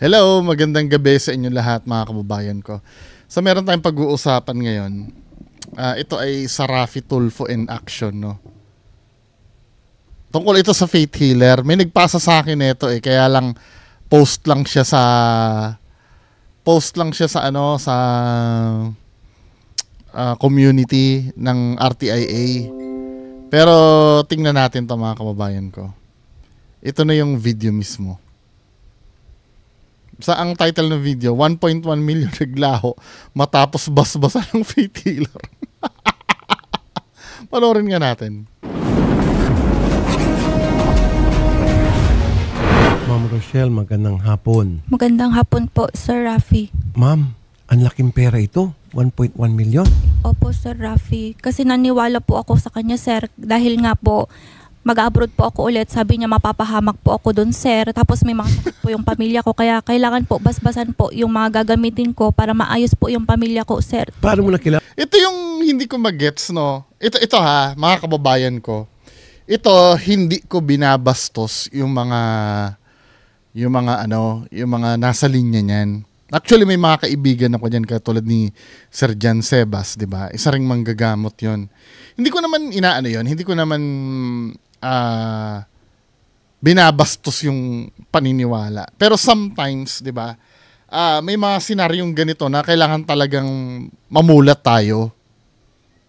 Hello, magandang gabi sa inyo lahat mga kababayan ko. So meron tayong pag-uusapan ngayon. Ito ay Sarafi Tulfo in action, no? Tungkol ito sa faith healer. May nagpasa sa akin nito kaya lang post lang siya sa community ng RTIA. Pero tingnan natin 'to mga kababayan ko. Ito na yung video mismo. Sa ang title ng video, 1.1 million naglaho matapos basbasa ng faith healer. Panoorin nga natin. Ma'am Rochelle, magandang hapon. Magandang hapon po, Sir Rafi. Ma'am, ang laking pera ito. 1.1 million. Opo, Sir Rafi. Kasi naniwala po ako sa kanya, sir. Dahil nga po, mag-abroad po ako ulit. Sabi niya mapapahamak po ako doon, sir. Tapos may mga sakit po yung pamilya ko. Kaya kailangan po basbasan po yung mga gagamitin ko para maayos po yung pamilya ko, sir. Paano mo nakilala? Ito yung hindi ko magets, no? Ito ha, mga kababayan ko. Ito, hindi ko binabastos yung mga nasa linya niyan. Actually, may mga kaibigan ako diyan katulad ni Sir Jan Sebas, 'di ba? Isa ring manggagamot 'yon. Hindi ko naman inaano 'yon, hindi ko naman binabastos yung paniniwala. Pero sometimes, 'di ba? May mga senaryong ganito na kailangan talagang mamulat tayo.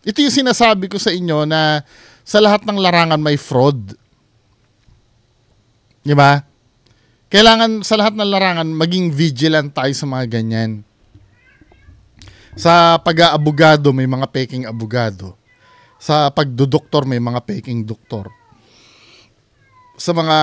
Ito yung sinasabi ko sa inyo na sa lahat ng larangan may fraud. 'Di ba? Kailangan sa lahat ng larangan maging vigilant tayo sa mga ganyan. Sa pag-aabogado may mga peking abogado. Sa pagdodoktor may mga peking doktor. Sa mga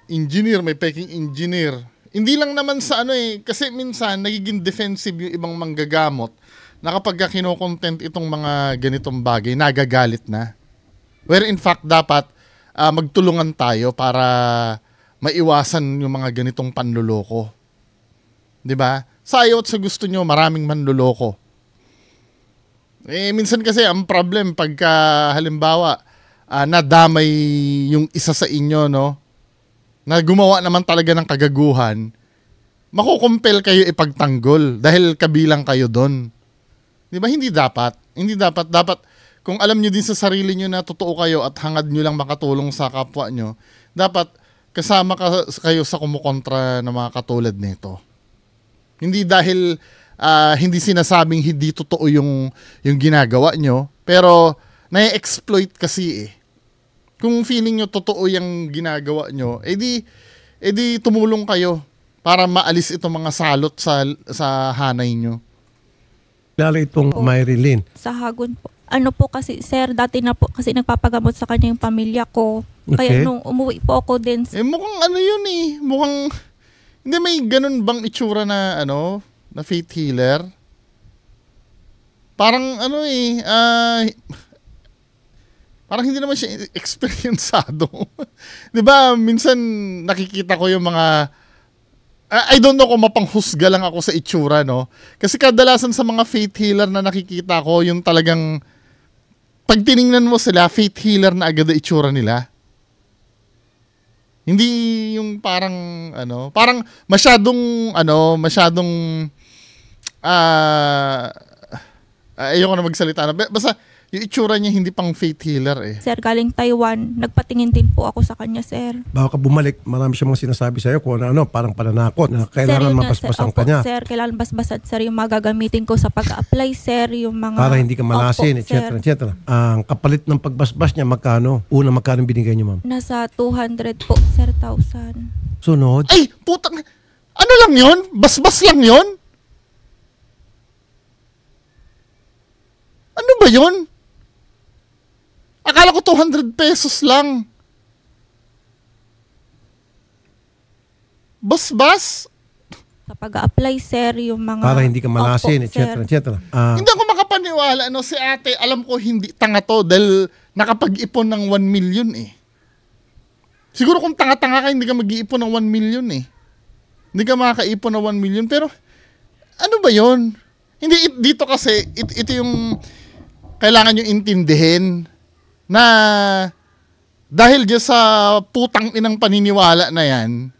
engineer may peking engineer. Hindi lang naman sa kasi minsan nagiging defensive yung ibang manggagamot na kapag kino-content itong mga ganitong bagay, nagagalit na. Where in fact dapat magtulungan tayo para maiwasan yung mga ganitong panluloko. 'Di ba? Sa ayaw at sa gusto nyo, maraming manluloko. Minsan kasi ang problem pagka halimbawa nadamay yung isa sa inyo, no? Na gumawa naman talaga ng kagaguhan, makukumpel kayo ipagtanggol dahil kabilang kayo doon. 'Di ba? Hindi dapat. Dapat kung alam nyo din sa sarili nyo na totoo kayo at hangad nyo lang makatulong sa kapwa nyo, dapat kasama kayo sa kumukontra ng mga katulad nito. Hindi dahil hindi sinasabing hindi totoo yung ginagawa nyo, pero na-exploit kasi Kung feeling nyo totoo yung ginagawa nyo, edi tumulong kayo para maalis itong mga salot sa hanay nyo. Kilala itong Marilyn. Sa Hagon po. Ano po kasi, sir, dati na po kasi nagpapagamot sa kanya yung pamilya ko. Okay. Kaya nung umuwi po ako din. Mukhang yun mukhang, hindi may ganun bang itsura na na faith healer? Parang parang hindi naman siya experiencado. 'Di ba? Minsan nakikita ko yung mga I don't know kung mapanghusga lang ako sa itsura, no? Kasi kadalasan sa mga faith healer na nakikita ko, yung talagang pag tiningnan mo sila, faith healer na agad ang itsura nila. Hindi yung parang parang masyadong ayoko na magsalita na. Basta yung itsura niya hindi pang faith healer Sir, galing Taiwan. Nagpatingin din po ako sa kanya, sir. Baka bumalik, marami siya mga sinasabi sa'yo kung parang pananakot na kailangan mapaspasan ka niya. Sir, kailangan basbasan, sir, yung mga gagamitin ko sa pag-apply, sir, yung mga... Para hindi ka malasin, etc. Ang kapalit ng pagbasbas niya, magkano? Magkano binigay niyo, ma'am? Nasa 200 po, sir, 1,000. Sunod? Ay, putang... Ano lang yun? Basbas lang yun? Ano ba yun? Akala ko 200 pesos lang. Basbas? Sa pag-apply, sir, yung mga... Para hindi ka malasin, etc. Hindi ako makapaniwala. Si ate, alam ko hindi tanga to dahil nakapag-ipon ng 1 million Siguro kung tanga-tanga ka, hindi ka mag-iipon ng 1 million Hindi ka makakaipon ng 1 million. Pero, ano ba yon? Hindi, dito kasi, ito yung kailangan nyo intindihin na dahil dyan sa putang inang paniniwala na yan,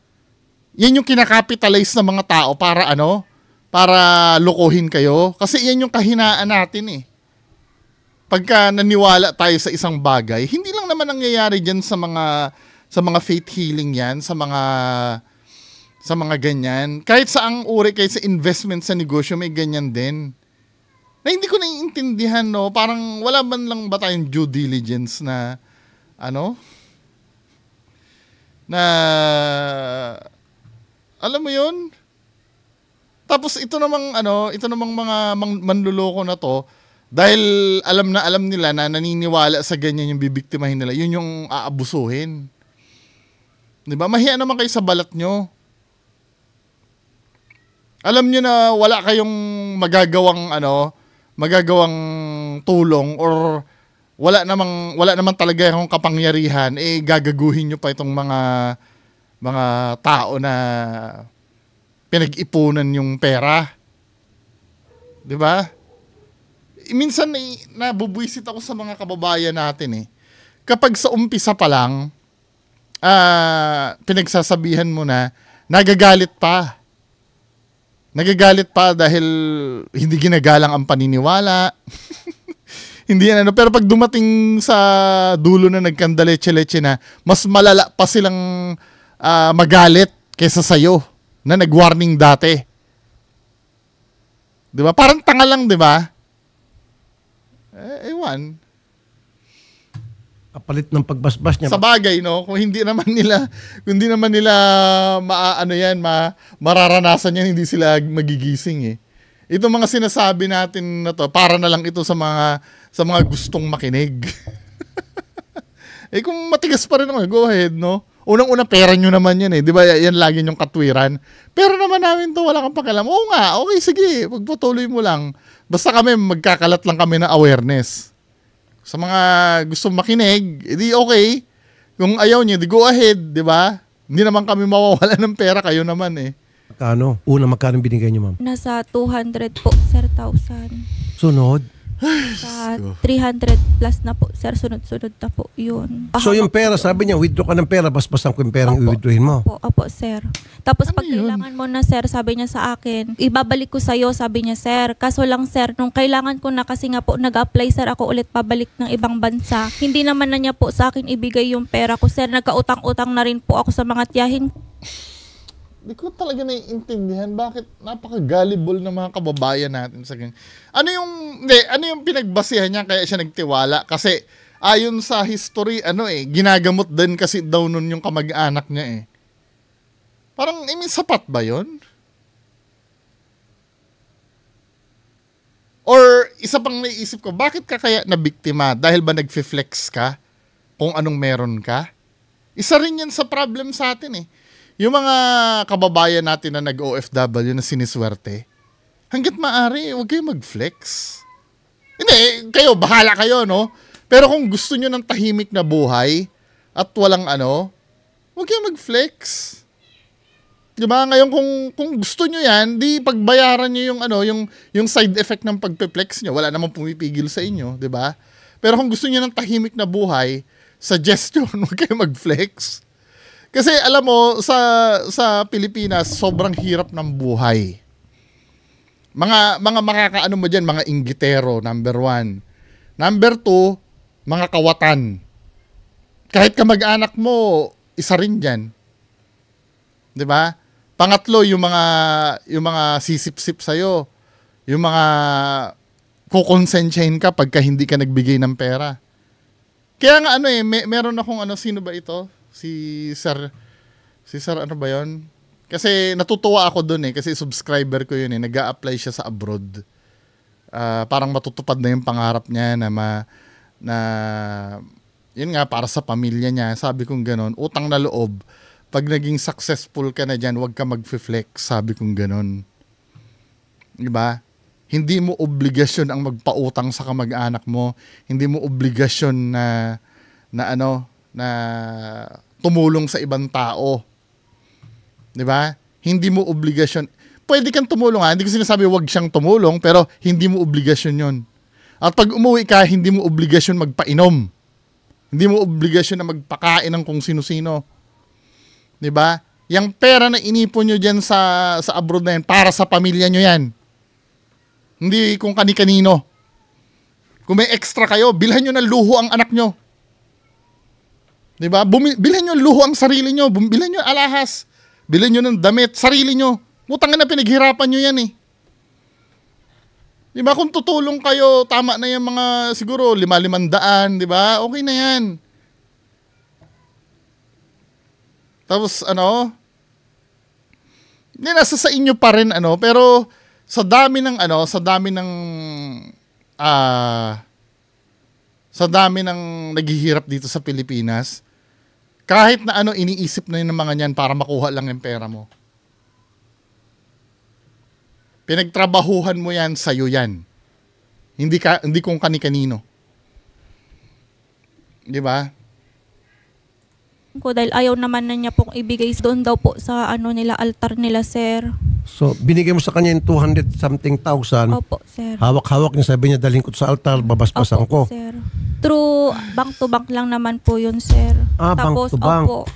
yan yung kinakapitalize ng mga tao para ano, para lokohin kayo. Kasi yan yung kahinaan natin eh. Pagka naniwala tayo sa isang bagay, hindi lang naman nangyayari diyan sa mga faith healing yan, sa mga ganyan. Kahit sa ang uri, kahit sa investment sa negosyo, may ganyan din. Na hindi ko naiintindihan, no? Parang wala man lang ba tayong due diligence na, ano? Na, alam mo yun? Tapos ito namang mga manluloko na to, dahil alam nila na naniniwala sa ganyan yung bibiktimahin nila, yun yung aabusuhin. Diba? Mahiya naman kayo sa balat nyo. Alam nyo na wala kayong magagawang tulong or wala namang talaga akong kapangyarihan, gagaguhin nyo pa itong mga tao na pinag-ipunan yung pera. 'Di ba? Minsan nabubwisit ako sa mga kababayan natin eh. Kapag sa umpisa pa lang, pinagsasabihan mo na, nagagalit pa. Nagagalit pa dahil hindi ginagalang ang paniniwala. Hindi yan pero pag dumating sa dulo na nagkandaleche-leche na, mas malala pa silang magalit kaysa sa'yo na nag-warning dati. Di ba? Parang tanga lang, di ba? Ewan. Kapalit ng pagbasbas niya. Sa bagay, no? Kung hindi naman nila mararanasan yan, hindi sila magigising eh. Itong mga sinasabi natin na to, para na lang ito sa mga gustong makinig. Kung matigas pa rin naman, go ahead, no? Unang-una, pera nyo naman yan eh. Di ba, yan lagi yung katwiran. Pero naman namin to, wala kang pakialam. Oo nga, okay, sige, pagpatuloy mo lang. Basta kami, magkakalat lang kami ng awareness. Sa mga gustong makinig, edi okay. Kung ayaw niyo, di go ahead, di ba? Hindi naman kami mawawalan ng pera, kayo naman eh. Magkano? Magkano binigay niyo, ma'am? Nasa 200 po, sir, 1,000. Sunod? Sa 300 plus na po, sir, sunod-sunod na po yun. So yung pera, sabi niya, withdraw ka ng pera, basbasan ko yung perang i-withdrawin mo. Opo, sir. Tapos Ano pag yun? kailangan mo na, sir, sabi niya sa akin, ibabalik ko sa'yo, sabi niya, sir. Kaso lang, sir, nung kailangan ko na kasi nga po, nag-apply, sir, ako ulit pabalik ng ibang bansa. Hindi naman na niya po sa akin ibigay yung pera ko, sir. Nagkautang-utang na rin po ako sa mga tiyahin. Hindi ko talaga naiintindihan bakit napaka-gullible ng mga kababayan natin sa ganyan. Ano yung pinagbasihan niya kaya siya nagtiwala? Kasi ayon sa history, ginagamot din kasi daw nun yung kamag-anak niya eh. Parang, sapat ba yun? Or isa pang naisip ko, bakit ka kaya nabiktima? Dahil ba nag-flex ka? Kung anong meron ka? Isa rin yan sa problem sa atin eh. Yung mga kababayan natin na nag-OFW na siniswerte, hanggat maaari, huwag kayo mag-flex. Hindi, kayo, bahala kayo, no? Pero kung gusto nyo ng tahimik na buhay at walang huwag kayo mag-flex. Diba? Ngayon, kung gusto nyo yan, di pagbayaran nyo yung side effect ng pagpe-flex nyo. Wala namang pumipigil sa inyo, diba? Pero kung gusto nyo ng tahimik na buhay, suggestion, huwag kayo mag-flex. Kasi alam mo, sa Pilipinas, sobrang hirap ng buhay. Mga makakaano mo dyan, mga inggitero, number 1. Number 2, mga kawatan. Kahit kamag-anak mo, isa rin dyan. 'Di ba? Pangatlo, yung mga sisip-sip sa'yo. Yung mga kukonsensyahin ka pagka hindi ka nagbigay ng pera. Kaya nga meron akong sino ba ito? Si Sir ano ba yon? Kasi natutuwa ako doon kasi subscriber ko yun nag-a-apply siya sa abroad. Parang matutupad na yung pangarap niya na yun nga para sa pamilya niya. Sabi kong gano'n, utang na loob. Pag naging successful ka na dyan, huwag ka mag-flex. Sabi kong gano'n. Diba? Hindi mo obligasyon ang magpautang sa kamag-anak mo. Hindi mo obligasyon na tumulong sa ibang tao. 'Di ba? Hindi mo obligasyon. Pwede kang tumulong Hindi ko sinasabi wag siyang tumulong, pero hindi mo obligasyon 'yon. At pag umuwi ka, hindi mo obligasyon magpainom. Hindi mo obligasyon na magpakain ng kung sino-sino. 'Di ba? Yung pera na inipon nyo dyan sa abroad na yan, para sa pamilya nyo yan. Hindi kung kani-kanino. Kung may extra kayo, bilhan nyo ng luho ang anak nyo. Diba? Bilhan nyo ng luho ang sarili nyo. Bilhan nyo alahas. Bilhan nyo ng damit, sarili nyo. Utang na pinaghirapan nyo yan eh. Diba? Kung tutulong kayo, tama na yung mga siguro 500, diba? Okay na yan. Tapos hindi nasa sa inyo pa rin pero sa dami ng naghihirap dito sa Pilipinas, kahit na iniisip na yun ng mga niyan para makuha lang yung pera mo. Pinagtrabahuhan mo yan, sa'yo yan. Hindi kung kani-kanino. Di ba? Ko dahil ayaw naman na niya pong ibigay doon daw po sa nila, altar nila, sir. So, binigay mo sa kanya yung 200 something thousand. Opo, sir. Hawak-hawak niya, sabi niya, dalhin ko sa altar, babasbasan ko. Opo, sir. Through bank to bank lang naman po yun, sir. Bank to bank. Opo.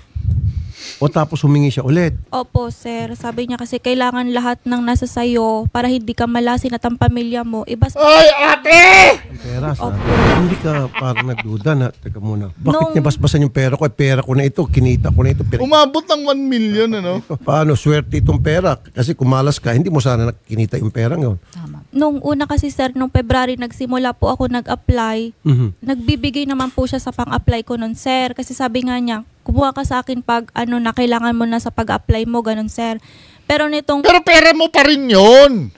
O tapos humingi siya ulit. Opo, sir. Sabi niya kasi kailangan lahat ng nasa sayo para hindi ka malasin at ang pamilya mo. Ay, ate! Ang pera, sa hindi ka parang nagduda na, teka muna. Bakit niya basbasan yung pera ko? Pera ko na ito, kinita ko na ito. Umabot ng 1 million, Paano? Swerte itong pera. Kasi kumalas ka, hindi mo sana nakinita yung pera ngayon. Tama. Nung una kasi, sir, nung February, nagsimula po ako nag-apply. Nagbibigay naman po siya sa pang-apply ko nun, sir. Kasi sabi nga niya, kumuha ka sa akin pag na kailangan mo na sa pag-apply mo, ganun, sir. Pero pera mo pa rin yun.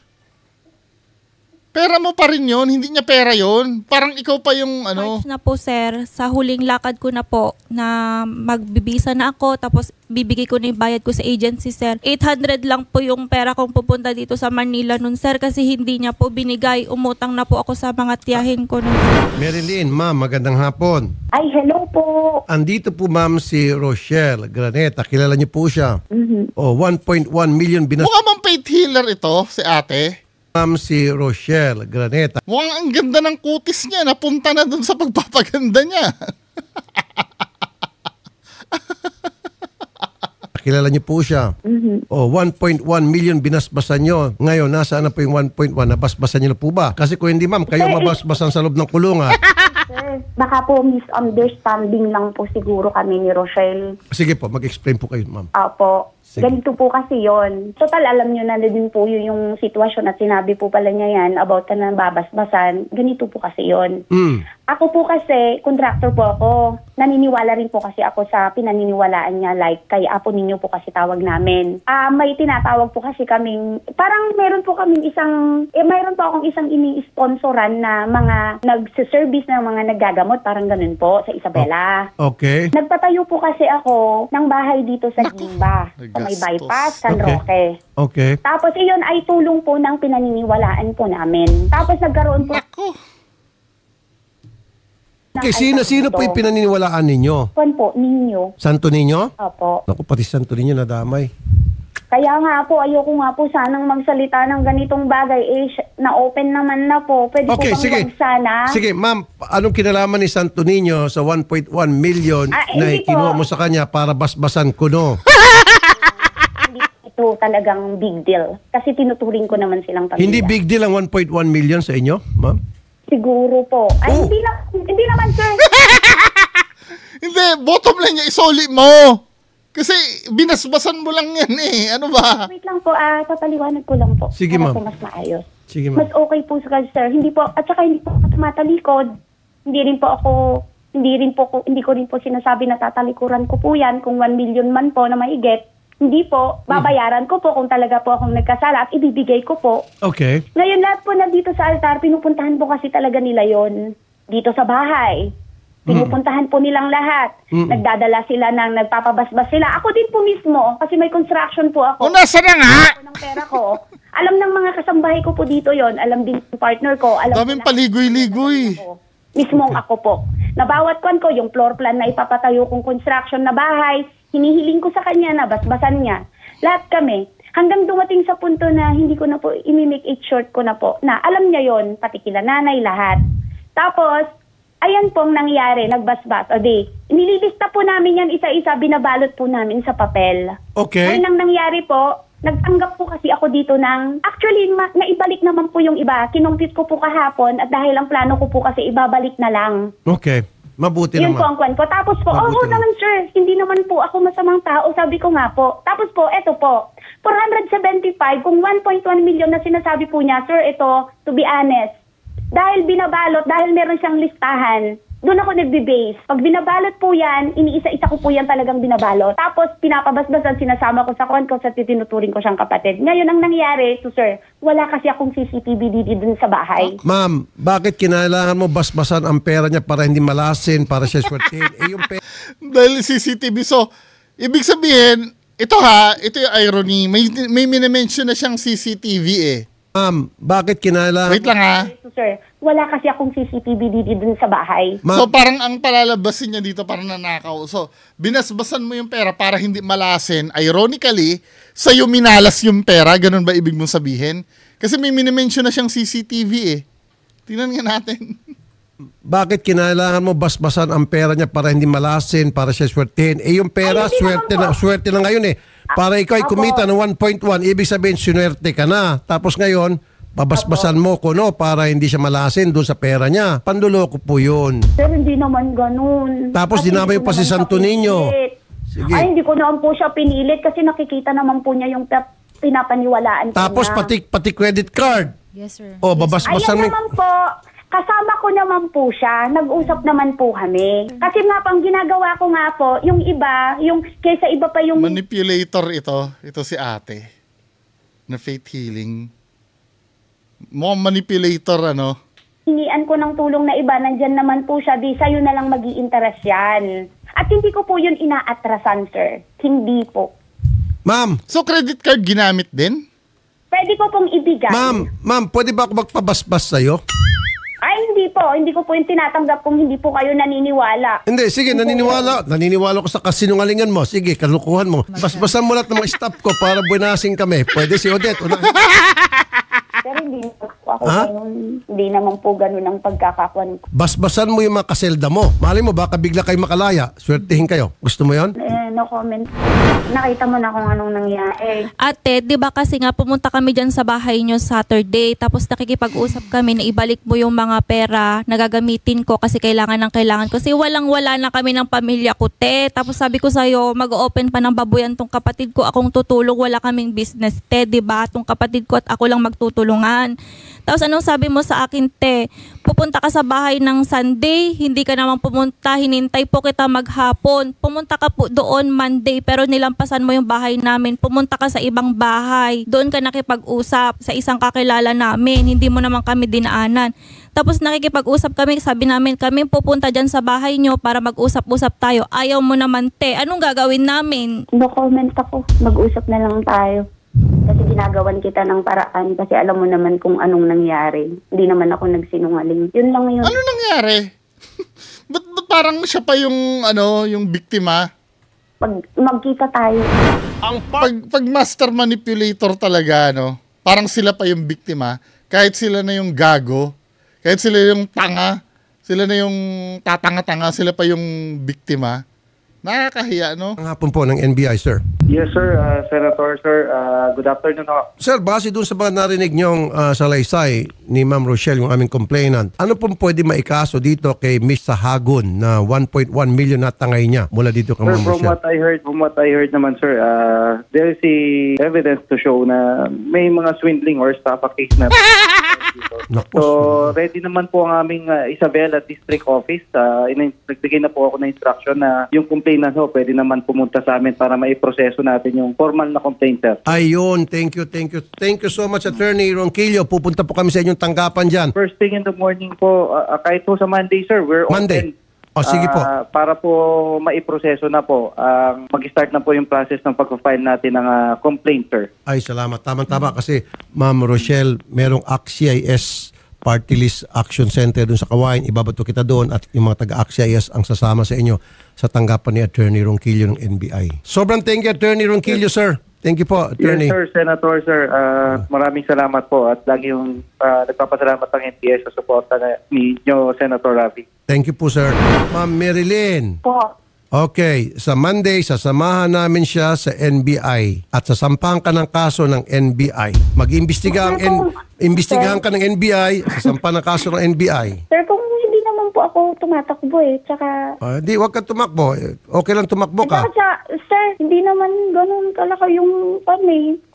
Pera mo pa rin yun, hindi niya pera yun. Parang ikaw pa yung March na po, sir. Sa huling lakad ko na po na magbibisa na ako, tapos bibigay ko na yung bayad ko sa agency, sir. 800 lang po yung pera kong pupunta dito sa Manila nun, sir, kasi hindi niya po binigay. Umutang na po ako sa mga tiyahin ko nun. Marilyn, ma'am, magandang hapon. Ay, hello po. Andito po, ma'am, si Rochelle Graneta. Kilala niyo po siya. 1.1 million Mukhang bang faith healer ito, si ate? Ma'am, si Rochelle Graneta. Mukhang ang ganda ng kutis niya. Napunta na dun sa pagpapaganda niya. Kilala niyo po siya. 1.1 million binasbasan niyo. Ngayon, nasaan na po yung 1.1? Nabasbasan niyo na po ba? Kasi kung hindi, ma'am, kayo mabasbasan sa loob ng kulungan. Sir, baka po misunderstanding lang po siguro kami ni Rochelle. Sige po, mag-explain po kayo, ma'am. Opo. Sige. Ganito po kasi yon. Total, alam nyo na din po yung sitwasyon at sinabi po pala niya yan about ka na babasbasan. Ganito po kasi yon. Ako po kasi, contractor po ako. Naniniwala rin po kasi ako sa pinaniniwalaan niya, like kay Apo Ninyo po kasi tawag namin. May tinatawag po kasi kaming, parang meron po kaming mayroon po akong isang ini-sponsoran na mga nagsiservice na mga naggagamot, parang ganun po, sa Isabela. Okay. Nagpatayo po kasi ako ng bahay dito sa Gimba. Sa may bypass, San Roque. Okay. Tapos iyon ay tulong po ng pinaniniwalaan po namin. Tapos nagkaroon po Okay, sino po yung pinaniniwalaan ninyo? Kwan po, Ninyo. Santo Niño? Opo. Naku, pati Santo Niño nadamay. Kaya nga po, ayoko nga po sanang magsalita ng ganitong bagay. Na-open naman na po. Pwede Okay, po bang sige. wag sana? Sige, ma'am, anong kinalaman ni Santo Niño sa 1.1 million na hindi po. ikinuha mo sa kanya para basbasan kuno? Hindi ito talagang big deal. Kasi tinuturing ko naman silang pamilya. Hindi big deal ang 1.1 million sa inyo, ma'am? Siguro po. Ay, Oh. hindi naman, sir. Hindi, bottom line niya, isoli mo. Kasi binasbasan mo lang yan eh. Ano ba? Wait lang po, papaliwanag ko lang po. Sige, para ma'am. po mas maayos. Sige, ma'am. Mas okay po sa sir. Hindi po, at saka hindi po ako tumatalikod. Hindi ko rin po sinasabi na tatalikuran ko po yan kung 1 million man po na maigit. Hindi po, babayaran ko po kung talaga po akong nagkasala at ibibigay ko po. Okay. Ngayon lahat po na dito sa altar, pinupuntahan po kasi talaga nila yon dito sa bahay. Pinupuntahan po nilang lahat. Nagdadala sila ng nagpapabasbas sila. Ako din po mismo, kasi may construction po ako. O, nasa na nga? Ng pera ko. Alam ng mga kasambahay ko po dito yon. Alam din ng partner ko. Alam Daming ko na- paligoy-ligoy. Mismong ako po. Nabawat kwan ko, yung floor plan na ipapatayo kong construction na bahay, hinihiling ko sa kanya na basbasan niya. Lahat kami. Hanggang dumating sa punto na hindi ko na po, imi-make it short ko na po, na alam niya yon pati kila nanay, lahat. Tapos, Ayan po ang nangyari, nagbasbas. O di, nililista po namin yan isa-isa, binabalot po namin sa papel. Okay. Ngayon ang nangyari po, nagtanggap po kasi ako dito ng, actually, naibalik naman po yung iba. Kinumpit ko po kahapon at dahil ang plano ko po kasi ibabalik na lang. Okay. Mabuti Yun po naman. ang kwan ko. Tapos po, Mabuti naman sir, hindi naman po ako masamang tao. Sabi ko nga po. Tapos po, eto po, 475, kung 1.1 million na sinasabi po niya, sir, ito, to be honest, dahil binabalot, dahil meron siyang listahan, doon ako nagbe-base. Pag binabalot po yan, iniisa-isa ko po yan talagang binabalot. Tapos pinapabasbasan, sinasama ko sa kwan ko sa tinuturing ko siyang kapatid. Ngayon ang nangyari, so sir, wala kasi akong CCTV dito dun sa bahay. Ma'am, bakit kinailangan mo basbasan ang pera niya para hindi malasin, para siya swertihin? Yung pera... Dahil CCTV. So, ibig sabihin, ito yung irony. May minimension na siyang CCTV eh. Ma'am, bakit kinailangan... Wait lang ha. So sir, wala kasi akong CCTV dito dun sa bahay. So parang ang palalabasin niya dito parang nanakaw. So binasbasan mo yung pera para hindi malasin. Ironically, sa'yo minalas yung pera. Ganun ba ibig mong sabihin? Kasi may minimension na siyang CCTV eh. Tingnan nga natin. Bakit kinailangan mo basbasan ang pera niya para hindi malasin, para siya swertihin? Yung pera, Ay, hindi swerte na ngayon eh. Para ikaw ay kumita ng 1.1, ibig sabihin sinuwerte ka na. Tapos ngayon, babasbasan mo ko no para hindi siya malasin doon sa pera niya. Panduloko po yun. Sir, hindi naman ganun. Tapos Kasi dinamay hindi pa si ko naman Santo siya Niño. pinilit. Sige. Ay, hindi ko naman po siya pinilit kasi nakikita naman po niya yung pinapaniwalaan ko Tapos na. pati credit card. Yes, sir. O, babasbasan mo. Ayan naman po, kasama ko naman po siya, nag-usap naman po kami. Kasi nga pang ginagawa ko nga po, yung iba, yung kaysa iba pa yung... Manipulator ito. Ito si ate. Na faith healing. Mukhang manipulator ano. Hingian ko ng tulong na iba, nandyan naman po siya, di sa'yo na lang mag-i-interest yan. At hindi ko po yun inaatrasan, sir. Hindi po. Ma'am, So credit card ginamit din? Pwede ko pong ibigay. ma'am, pwede ba ako magpabasbas sa'yo? Ay, hindi po. Hindi ko po yung tinatanggap kung hindi po kayo naniniwala. Hindi, sige, naniniwala ko sa kasinungalingan mo. Sige, kalukuhan mo. Basbasan mo lahat ng mga staff ko para buenasing kami. Pwede si Odette. Pero hindi naman po ako Ha? ganun. Hindi naman po ganun ang pagkakakuan ko. Basbasan mo yung mga kaselda mo. Malay mo, baka bigla kayo makalaya. Swertihin kayo. Gusto mo yon? No comment. Nakita mo na kung anong nangyari. Ate, di ba kasi nga pumunta kami dyan sa bahay nyo Saturday, tapos nakikipag-usap kami na ibalik mo yung mga pera na gagamitin ko kasi kailangan ko. Kasi walang-wala na kami ng pamilya ko, te. Tapos sabi ko sa'yo, mag-open pa ng babuyan tong kapatid ko, akong tutulong, wala kaming business, te, di ba? Tong kapatid ko at ako lang magtutulungan. Tapos anong sabi mo sa akin, te? Pupunta ka sa bahay ng Sunday, hindi ka naman pumunta, hinintay po kita maghapon. Pumunta ka po doon Monday, pero nilampasan mo yung bahay namin. Pumunta ka sa ibang bahay, doon ka nakipag-usap sa isang kakilala namin, hindi mo naman kami dinaanan. Tapos nakikipag-usap kami, sabi namin, kami pupunta dyan sa bahay nyo para mag-usap-usap tayo. Ayaw mo naman, te. Anong gagawin namin? No comment ako. Mag-usap na lang tayo. Kasi ginagawan kita ng paraan kasi alam mo naman kung anong nangyari. Hindi naman ako nagsinungaling. Yun lang yun. Ano nangyari? ba't parang siya pa yung yung biktima? Magkita tayo. Pag master manipulator talaga, parang sila pa yung biktima, kahit sila na yung gago, kahit sila yung tanga, sila na yung tatanga-tanga, sila pa yung biktima. Nakakahiya, no? Ang hapon po ng NBI, sir. Yes, sir. Senator, sir. Good afternoon. Sir, base doon sa mga narinig niyong salaysay ni Ma'am Rochelle, yung aming complainant, ano pong pwede maikaso dito kay Miss Sahagun na 1.1 million na tangay niya mula dito kay Sir, Ma'am from Rochelle? what I heard naman, sir, there is evidence to show na may mga swindling or estafa case na. Naku, So, ready naman po ang aming Isabela District Office. Nagbigay na po ako ng instruction na yung complainant pwede naman pumunta sa amin para maiproseso natin yung formal na complaint, sir. Ayun, thank you. Thank you so much, Attorney Ronquillo. Pupunta po kami sa inyong tanggapan dyan. First thing in the morning po, kahit po sa Monday, sir, we're Monday. open. Sige po. Para po maiproseso na po, mag-start na po yung process ng pag-file natin ng complaint, sir. Ay, salamat. Tama-tama kasi Ma'am Rochelle, merong ACT-CIS Party List Action Center doon sa Kawain. Ibabato kita doon at yung mga taga-ACT-CIS ang sasama sa inyo sa tanggapan ni Attorney Ronquillo ng NBI. Sobrang thank you, Attorney Ronquillo, sir. Thank you po, Attorney. Yes, sir, Senator, sir. Maraming salamat po at lagi yung nagpapasalamat ang NPS sa suporta ninyo, Senator Rafi. Thank you po, sir. Ma'am Marilyn. Po. Okay, sa Monday, sasamahan namin siya sa NBI at sasampahan ka ng kaso ng NBI. Imbestigahan ka ng NBI, sasampahan ng kaso ng NBI. Sir, kung hindi naman po ako tumatakbo Tsaka... Di, wag ka tumakbo. Okay lang tumakbo ka. Sir, hindi naman ganun kalaki yung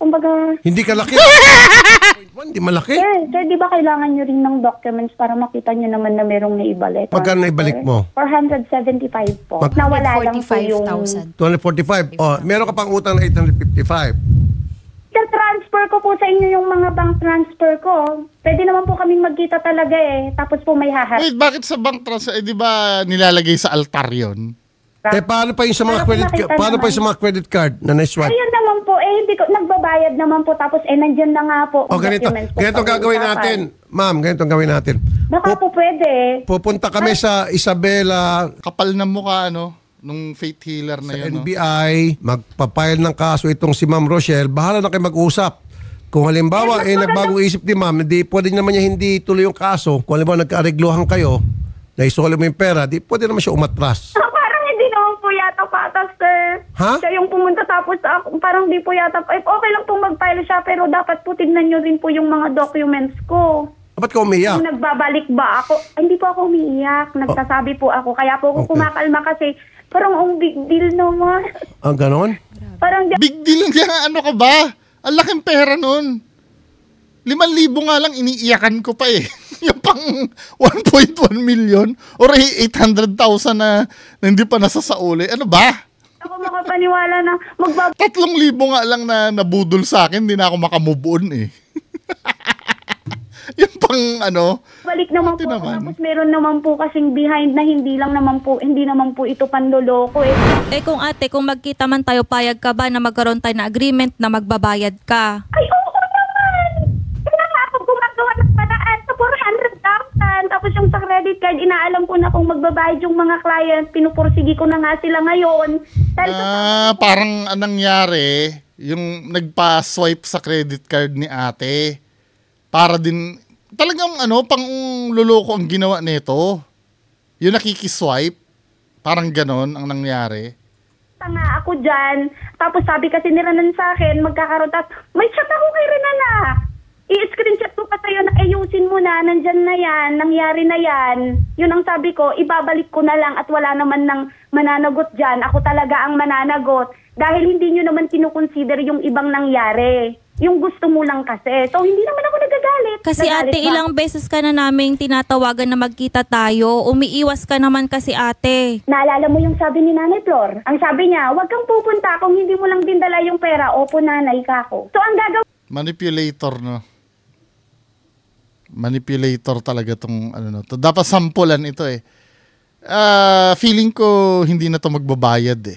kumbaga... Hindi ka laki. Hindi malaki. Sir, di ba kailangan nyo rin ng documents para makita nyo naman na merong naibalik? Magkano naibalik mo? 475 po. Nawala lang po yung... 245. Meron ka pang utang na 855. Transfer ko po sa inyo yung mga bank transfer ko. Pwede naman po kaming magkita talaga Tapos po may hahat. Wait, bakit sa bank transfer? Di ba nilalagay sa altar yun? Paano pa yung sa mga credit card na na-swipe? Ayun naman po, hindi ko, nagbabayad naman po, tapos nandiyan na nga po. Ganito gagawin natin. Ma'am, ganito gawin natin. Baka po pwede. Pupunta kami sa Isabela, Kapal na mukha, nung faith healer na sa yun. NBI, magpapile ng kaso itong si Ma'am Rochelle. Bahala na kayo mag-usap. Kung halimbawa, nagbagong isip ni Ma'am, pwede naman niya hindi tuloy yung kaso. Kung halimbawa, nagka-aregluhan kayo, naisole mo yung pera, pwede naman siya umatras. Yata patas, sir. Ha? Siya yung pumunta tapos parang di po yata. Okay lang pong mag-file siya pero dapat po tignan nyo rin po yung mga documents ko. Ba't ka umiyak? Kung nagbabalik ba ako? Hindi po ako umiiyak. Nagsasabi po ako. Kaya po ako kumakalma kasi parang ang big deal naman. Ang ganon? Parang Big deal nga, ano ka ba? Ang laking pera nun. 5,000 nga lang iniiyakan ko pa Yung pang 1.1 million or 800,000 na hindi pa nasasauli. Ano ba? ako makapaniwala na 3,000 nga lang na nabudol sa akin, hindi na ako makamove on Yung pang balik naman po ako, naman. tapos meron naman po kasing behind na hindi naman po ito panloloko Kung ate, kung magkita man tayo, payag ka ba na magkaroon tayo na agreement na magbabayad ka? Ay, oo naman! Kaya nga ako gumagawa ng paraan sa 400,000. Tapos yung sa credit card, inaalam ko na kung magbabayad yung mga client, pinupursigi ko na nga sila ngayon. Parang anong nangyari, yung nagpa-swipe sa credit card ni ate, para din, talagang pang luloko ang ginawa nito. Yung nakikiswipe, parang ganon ang nangyari. Tanga ako dyan. Tapos sabi kasi ni Renan sa akin, magkakaroon. May chat ako kay Renan I-screenshot ko pa sa'yo na ayusin mo na, nandyan na yan, nangyari na yan. Yun ang sabi ko, ibabalik ko na lang at wala naman nang mananagot dyan. Ako talaga ang mananagot. Dahil hindi nyo naman kinukonsider yung ibang nangyari. Yung gusto mo lang kasi. So, hindi naman ako nagagalit. Kasi ate, ilang beses ka na naming tinatawagan na magkita tayo. Umiiwas ka naman kasi ate. Naalala mo yung sabi ni Nanay Flor? Ang sabi niya, huwag kang pupunta kung hindi mo lang din dala yung pera. Opo, nanay ka ako. So, ang gagawin... Manipulator, Manipulator talaga tong to. Dapat sampulan ito feeling ko hindi na to magbabayad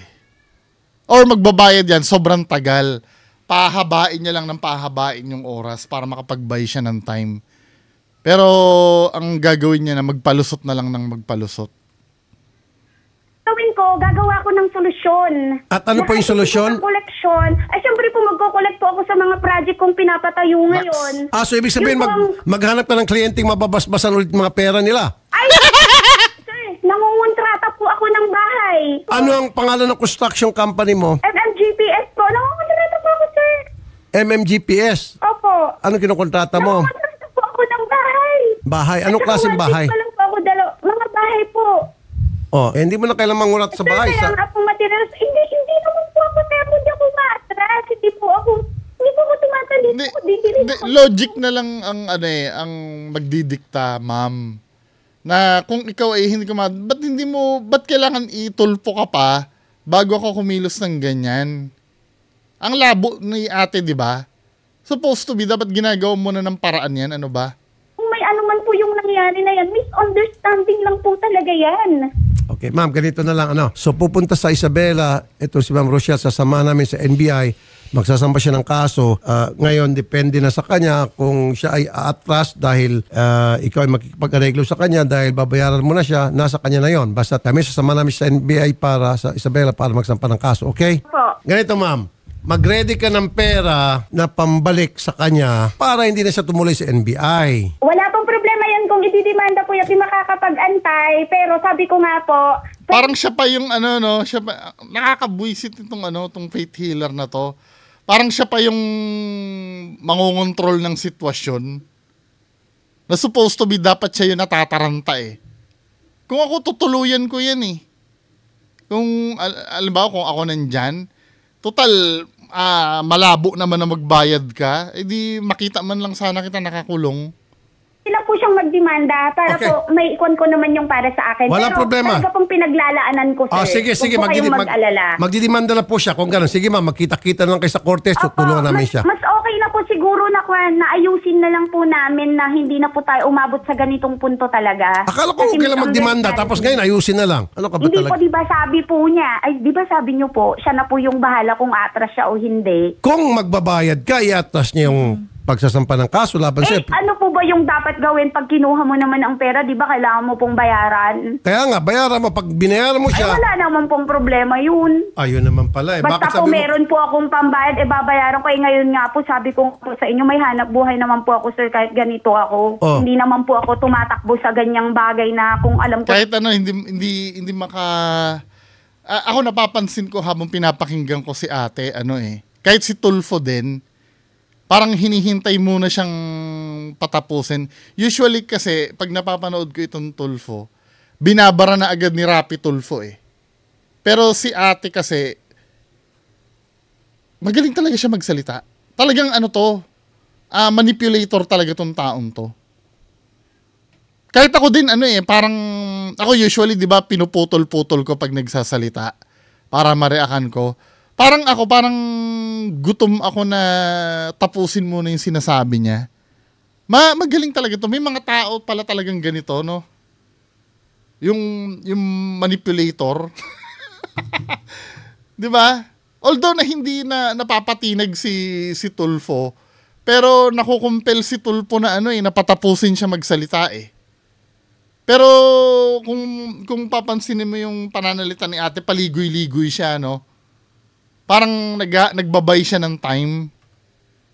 Or magbabayad yan, sobrang tagal. Pahabain niya lang ng pahabain yung oras para makapag-buy siya ng time. Pero ang gagawin niya na magpalusot na lang ng magpalusot. Gawin ko, gagawa ko ng solusyon. At ano po yung solusyon? Collection. Ay, syempre po magko-collect po ako sa mga project kong pinapatayo ngayon. So ibig sabihin, maghanap ka ng kliyenteng mababasbasan ulit mga pera nila? Ay, sir, nangungontrata po ako ng bahay. Ano ang pangalan ng construction company mo? MMGPS po. Nangungontrata po ako, sir. MMGPS? Opo. Ano kinukontrata mo? Nangungontrata po ako ng bahay. Bahay? Anong klaseng bahay? Pa lang po ako mga bahay po. Hindi mo na kailangan mangurat sa bahay. Kaya nga po materials. Hindi naman po ako, sir. Hindi ako maatras. Hindi po ako tumatalito. Logic na lang ang ang magdidikta, ma'am. Na kung ikaw ay hindi ba't kailangan itulpo ka pa bago ako kumilos ng ganyan? Ang labo ni ate, di ba? Supposed to be, dapat ginagawa mo na ng paraan yan, ano ba? Kung may ano man po yung nangyari na yan, misunderstanding lang po talaga yan. Okay, ma'am, ganito na lang. So, pupunta sa Isabela, ito si Ma'am Rochelle, sasama namin sa NBI, magsasamba siya ng kaso. Ngayon, depende na sa kanya kung siya ay aatras dahil ikaw ay makikipag-areglo sa kanya dahil babayaran mo na siya, nasa kanya na yon. Basta kami sasama namin sa NBI para sa Isabela para magsampa ng kaso, okay? Po. Ganito, ma'am. mag-ready ka ng pera na pambalik sa kanya para hindi na siya tumuloy sa NBI. Wala pong problema yan kung ididimanda po yung makakapag-antay. Pero sabi ko nga po, Parang siya pa yung siya pa, nakakabwisit itong faith healer na to. Parang siya pa yung mangongontrol ng sitwasyon. Na supposed to be dapat siya yung natataranta eh. Kung ako tutuluyan ko yan eh. Kung, alam ba, kung ako nandyan, total, malabo naman na magbayad ka, edi makita man lang sana kita nakakulong. sila po siyang magdemanda para Okay. po may ikon ko naman yung para sa akin. Walang Pero problema. talaga pong pinaglalaanan ko, sir. Sige, Huwag po kayong mag-alala. magdidemanda na po siya. Kung gano'n, sige ma'am, magkita-kita na lang kayo sa Cortes, tutulungan namin siya. Mas okay na po siguro na ayusin na lang po namin na hindi na po tayo umabot sa ganitong punto talaga. Akala ko Kasi okay lang ang magdemanda, nangyari- tapos ngayon ayusin na lang. Ano ka ba Hindi talaga? po, di ba sabi po niya, di ba sabi niyo po, siya na po yung bahala kung atras siya o hindi. Kung magbabayad ka, i-atras niya yung pagsasampa ng kaso laban sa'yo. Ano po ba yung dapat gawin pag kinuha mo naman ang pera? Di ba kailangan mo pong bayaran? Kaya nga, bayaran mo. Pag binayaran mo Ay, siya, wala naman pong problema yun. ayun naman pala eh. Bakit Basta sabi po mo? meron po akong pambayad, babayaran ko. Ngayon nga po, sabi ko po sa inyo, may hanap buhay naman po ako, sir, kahit ganito ako. Oh. Hindi naman po ako tumatakbo sa ganyang bagay na kung alam ko. Kahit hindi ako napapansin ko habang pinapakinggan ko si ate, kahit si Tulfo din, parang hinihintay muna siyang patapusin. Usually kasi, pag napapanood ko itong Tulfo, binabara na agad ni Rapi Tulfo eh. Pero si ate kasi, magaling talaga siya magsalita. Talagang manipulator talaga tong taong to. Kahit ako din, parang, ako usually, di ba, pinuputol-putol ko pag nagsasalita para mareakan ko. Parang gutom ako na tapusin muna yung sinasabi niya. Magaling talaga to. May mga tao pala talagang ganito, no? Yung manipulator. Di ba? Although na hindi na napapatinag si Tulfo, pero nakukumpel si Tulfo na napatapusin siya magsalita eh. Pero kung papansinin mo yung pananalita ni ate, paligoy-ligoy siya, no? Parang nagbabay siya ng time.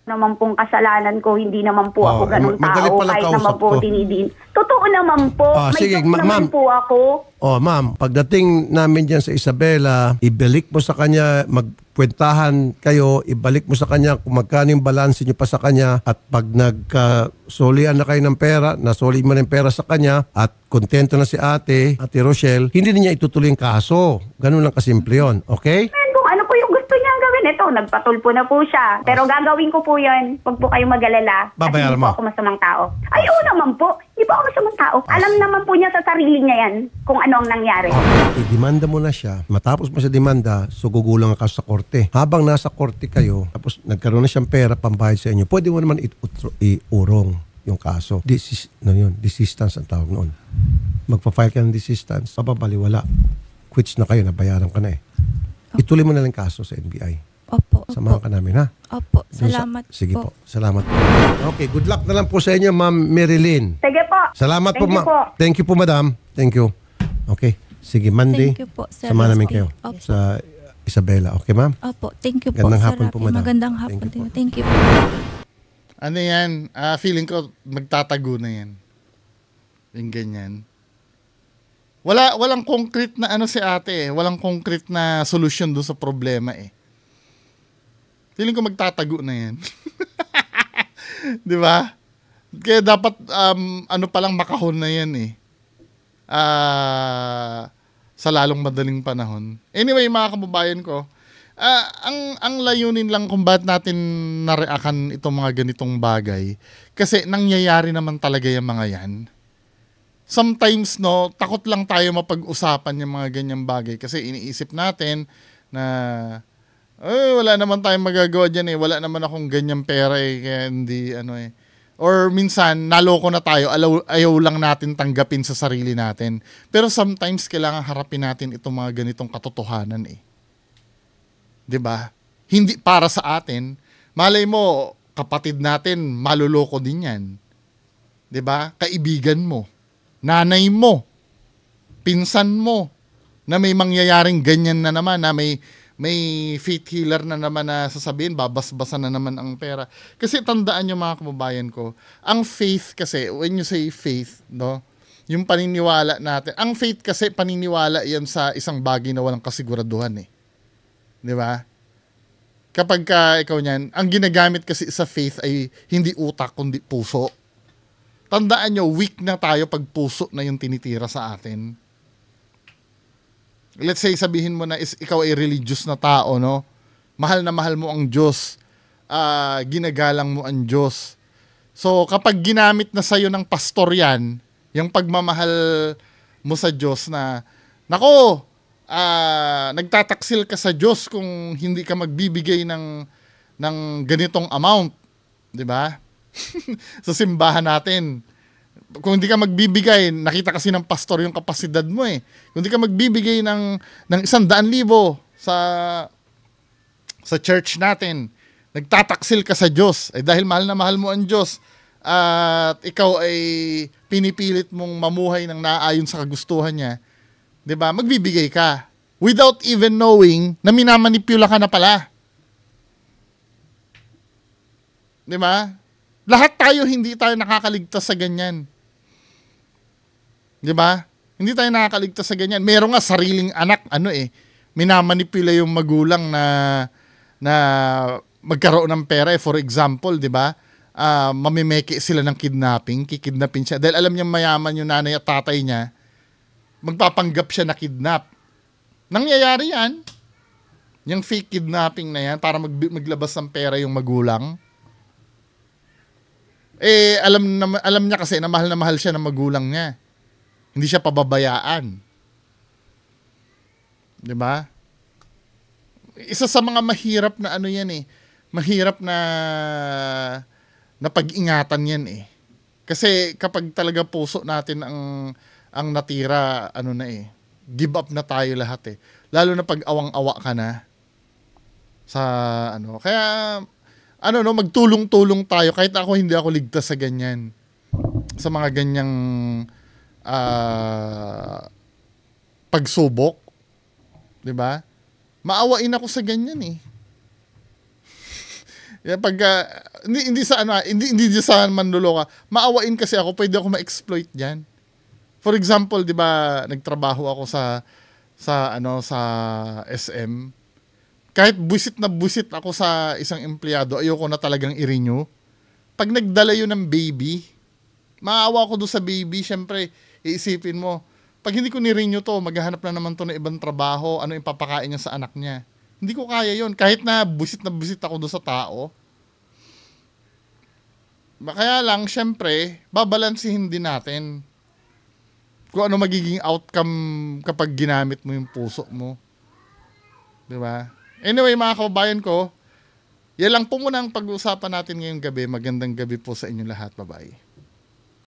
Naman pong kasalanan ko, hindi naman po ako ganung madali tao. pala Kahit kausap naman po ko. dinidin. Totoo naman po. May sige, joke naman ma'am. po ako. Oh, ma'am, pagdating namin dyan sa Isabela, ibalik mo sa kanya, magkwentahan kayo, ibalik mo sa kanya kung magkano yung balanse nyo pa sa kanya at pag nagkasulian na kayo ng pera, nasuli mo na yung pera sa kanya at kontento na si Ate Rochelle, hindi niya itutuloy yung kaso. Ganun lang kasimple yun, okay? Kung ano po yung gusto niyang gawin, ito, nagpatulpo na po siya. Pero gagawin ko po yun. Huwag po kayong mag-alala. Kasi Babayaran hindi mo. po ako masamang tao. Ay, oo naman po. Hindi po ako masamang tao. Alam naman po niya sa sarili niya yan kung ano ang nangyari. I-demanda mo na siya. Matapos mo siya demanda, so gugulang ang kaso sa korte. Habang nasa korte kayo, tapos nagkaroon na siyang pera pambayad sa inyo, pwede mo naman iurong yung kaso. Desistance ang tawag noon. Magpa-file ka ng desistance, papabaliwala. Quits na kayo, nabayaran ka na eh. Ituloy mo na lang kaso sa NBI. Opo. Samahan ka namin, ha? Opo. Doon Salamat sige po. Salamat po. Okay, good luck na lang po sa inyo, Ma'am Marilyn. Sige po. Salamat Thank po, you ma'am. po. Thank you po, madam. Thank you. Okay. Sige, Monday. Thank you po, Sir Samahan namin Rafi. kayo Opo. sa Isabela. Okay, ma'am? Opo. Thank you po, Gandang Sir hapon po, Rafi. madam. Magandang Thank hapon. you po. Thank you. Ano yan? Feeling ko magtatago na yan. Yung ganyan. Walang concrete na si ate eh. Walang concrete na solution doon sa problema eh. Feeling ko magtatago na yan. Di ba? Kaya dapat palang makahon na yan eh. Sa lalong madaling panahon. Anyway, mga kababayan ko, ang layunin lang kung bakit natin nareakan itong mga ganitong bagay kasi nangyayari naman talaga yung mga yan. Sometimes, takot lang tayo mapag-usapan yung mga ganyang bagay kasi iniisip natin na wala naman tayong magagawa dyan eh. Wala naman akong ganyang pera eh. Kaya hindi, Or minsan, naloko na tayo. Ayaw lang natin tanggapin sa sarili natin. Pero sometimes, kailangan harapin natin itong mga ganitong katotohanan eh. 'Di ba? Hindi para sa atin. Malay mo, kapatid natin, maluloko din yan. 'Di ba? Kaibigan mo. Nanay mo. Pinsan mo. Na may mangyayaring ganyan na naman. Na may may faith healer na naman na sasabihin, babasbasan na naman ang pera. Kasi tandaan nyo mga kababayan ko, ang faith kasi, when you say faith, no, yung paniniwala natin, ang faith kasi paniniwala yan sa isang bagay na walang kasiguraduhan eh. Di ba? Kapag ikaw niyan, ang ginagamit kasi sa faith ay hindi utak kundi puso. Tandaan nyo, weak na tayo pag puso na yung tinitira sa atin. Let's say, sabihin mo na ikaw ay religious na tao, no? Mahal na mahal mo ang Diyos. Ginagalang mo ang Diyos. So, kapag ginamit na sa'yo ng pastor yan, yung pagmamahal mo sa Diyos na, nako, nagtataksil ka sa Diyos kung hindi ka magbibigay ng ganitong amount. Diba? Sa simbahan natin. Kung hindi ka magbibigay, nakita kasi ng pastor yung kapasidad mo eh. Kung hindi ka magbibigay ng 100,000 sa church natin, nagtataksil ka sa Diyos. Eh dahil mahal na mahal mo ang Diyos at ikaw ay pinipilit mong mamuhay ng naayon sa kagustuhan niya, 'di ba? Magbibigay ka without even knowing na minamanipula ka na pala. 'Di ba? Lahat tayo hindi tayo nakakaligtas sa ganyan. 'Di ba? Hindi tayo nakakaligtas sa ganyan. Meron nga sariling anak, minamanipula yung magulang na magkaroon ng pera. For example, 'di ba? Mamimeke sila ng kidnapping, kikidnapin siya. Dahil alam niya mayaman yung nanay at tatay niya, magpapanggap siya na kidnap. Nangyayari yan. Yung fake kidnapping na yan, para maglabas ng pera yung magulang. Eh, alam niya kasi na mahal siya ng magulang niya. Hindi siya pababayaan. Diba? Isa sa mga mahirap na yan eh. Mahirap na pag-ingatan yan eh. Kasi kapag talaga puso natin ang natira, give up na tayo lahat eh. Lalo na pag awang-awa ka na sa Kaya, magtulong-tulong tayo. Kahit hindi ako ligtas sa ganyan. Sa mga ganyang pagsubok. Diba? Maawain ako sa ganyan eh. Pag hindi sa manloloko, maawain kasi ako, pwede ako ma-exploit diyan. For example, 'di ba, nagtrabaho ako sa SM. Kahit buwisit na buwisit ako sa isang empleyado, ayoko na talagang i-renew. Pag nagdala yun ng baby, maawa ko doon sa baby, syempre, iisipin mo, pag hindi ko ni-renew to, maghahanap na naman to ng ibang trabaho, ano ipapakain niya sa anak niya. Hindi ko kaya yun. Kahit na busit ako doon sa tao. Kaya lang, syempre, babalansihin din natin kung ano magiging outcome kapag ginamit mo yung puso mo. Diba? Anyway, mga kababayan ko, yan lang po muna ang pag-uusapan natin ngayong gabi. Magandang gabi po sa inyo lahat. Bye-bye.